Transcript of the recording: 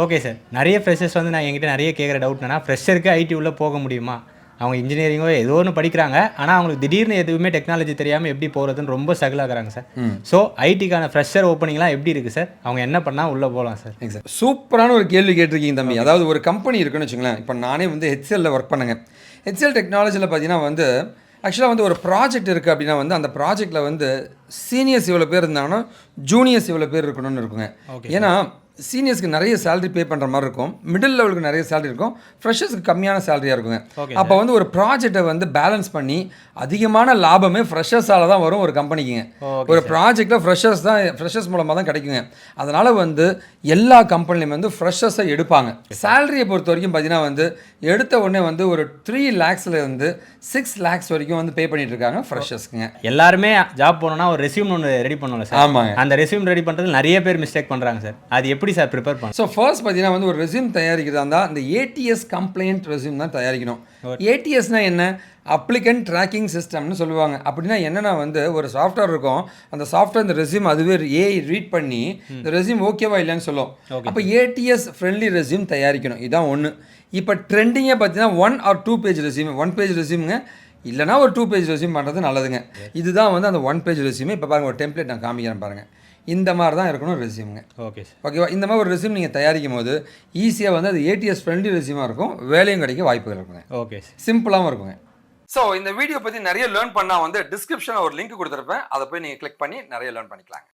Okay sir. நிறைய freshers வந்து நான் என்கிட்ட நிறைய கேட்குற டவுட் என்னன்னா, ஃப்ரெஷருக்கு ஐடி உள்ளே போக முடியுமா? அவங்க இன்ஜினியரிங்கோ ஏதோ ஒன்று படிக்கிறாங்க. ஆனால் அவங்களுக்கு திடீர்னு எதுவுமே டெக்னாலஜி தெரியாமல் எப்படி போகிறதுன்னு ரொம்ப ஸ்ட்ரகிள் ஆகுறாங்க சார். ஸோ ஐடிக்கான ஃப்ரெஷர் ஓப்பனிங்லாம் எப்படி இருக்குது சார்? அவங்க என்ன பண்ணால் உள்ளே போகலாம் சார்? சார் சூப்பரான ஒரு கேள்வி கேட்டிருக்கீங்க தம்பி. அதாவது ஒரு கம்பெனி இருக்குன்னு வச்சுங்களேன். இப்போ நானே வந்து ஹெச்எல்ல ஒர்க் பண்ணுங்க. ஹெச்எல் டெக்னாலஜியில் பார்த்தீங்கன்னா வந்து ஆக்சுவலாக வந்து ஒரு ப்ராஜெக்ட் இருக்குது அப்படின்னா வந்து அந்த ப்ராஜெக்ட்டில் வந்து சீனியர்ஸ் இவ்வளோ பேர் இருந்தாங்கன்னா ஜூனியர்ஸ் இவ்வளோ பேர் இருக்கணும்னு இருக்குங்க. ஏன்னா சீனியர்ஸ்க்கு நிறைய சேலரி பே பண்ணுற மாதிரி இருக்கும், மிடில் லெவலுக்கு நிறைய சேலரி இருக்கும், ஃப்ரெஷர்ஸ்க்கு கம்மியான சேலரியாக இருக்குங்க. அப்போ வந்து ஒரு ப்ராஜெக்டை வந்து பேலன்ஸ் பண்ணி அதிகமான லாபமே ஃப்ரெஷர்ஸால் தான் வரும் ஒரு கம்பெனிக்குங்க. ஒரு ப்ராஜெக்டில் ஃப்ரெஷர்ஸ் மூலமாக தான் கிடைக்குங்க. அதனால் வந்து எல்லா கம்பெனிலையும் வந்து ஃப்ரெஷர்ஸை எடுப்பாங்க. சேலரியை பொறுத்த வரைக்கும் பார்த்தீங்கன்னா வந்து எடுத்த உடனே வந்து ஒரு 3 lakhsலேருந்து 6 lakhs வரைக்கும் வந்து பே பண்ணிட்டு இருக்காங்க ஃப்ரெஷர்ஸ்க்குங்க. எல்லாருமே ஜாப் போனோம்னா ஒரு ரெஸ்யூம் ஒன்று ரெடி பண்ணல சார். ஆமாங்க. அந்த ரெஸ்யூம் ரெடி பண்ணுறது நிறைய பேர் மிஸ்டேக் பண்ணுறாங்க சார். அது எப்படி சார் ப்ரிப்பேர் பண்ண? ஸோ ஃபர்ஸ்ட் பார்த்தீங்கன்னா வந்து ஒரு ரெஸ்யூம் தயாரிக்கிறதா இருந்தால் அந்த ஏடிஎஸ் கம்ப்ளைண்ட் ரெஸ்யூம் தான் தயாரிக்கணும். ஏடிஎஸ்னால் என்ன? அப்ளிகன்ட் ட்ராக்கிங் சிஸ்டம்னு சொல்லுவாங்க. அப்படின்னா என்னென்னா வந்து ஒரு சாஃப்ட்வேர் இருக்கும், அந்த சாஃப்ட்வேர் இந்த ரெஸ்யூம் அதுவே ஏஐ ரீட் பண்ணி இந்த ரெஸ்யூம் ஓகேவா இல்லைன்னு சொல்லும். அப்போ ஏடிஎஸ் ஃப்ரெண்ட்லி ரெஸ்யூம் தயாரிக்கணும். இதான் ஒன்று. இப்போ ட்ரெண்டிங்கே பார்த்தீங்கன்னா 1 or 2 பேஜ் ரெஸ்யூம். 1 பேஜ் ரெஸ்யூமுங்க, இல்லைனா ஒரு 2 பேஜ் ரெஸ்யூம் பண்ணுறது நல்லதுங்க. இதுதான் வந்து அந்த 1 பேஜ் ரெஸ்யூமே. இப்போ பாருங்கள் ஒரு டெம்ப்ளேட் நான் காமிக்கிறேன் பாருங்கள். இந்த மாதிரி தான் இருக்கணும் ரெஸ்யூமுங்க. Okay sir. ஓகேவா? இந்த மாதிரி ஒரு ரெஸ்யூம் நீங்கள் தயாரிக்கும் போது ஈஸியாக வந்து அது ஏடிஎஸ் ஃப்ரெண்ட்லி ரெஸ்யூமாக இருக்கும், வேலையும் கிடைக்க வாய்ப்புகள் இருக்குங்க. Okay sir. சிம்பிளாகவும் இருக்குங்க. ஸோ இந்த வீடியோ பற்றி நிறைய லேர்ன் பண்ணால் வந்து டிஸ்கிரிப்ஷனில் ஒரு லிங்க் கொடுத்துருப்பேன், அதை போய் நீங்கள் கிளிக் பண்ணி நிறைய லேர்ன் பண்ணிக்கலாங்க.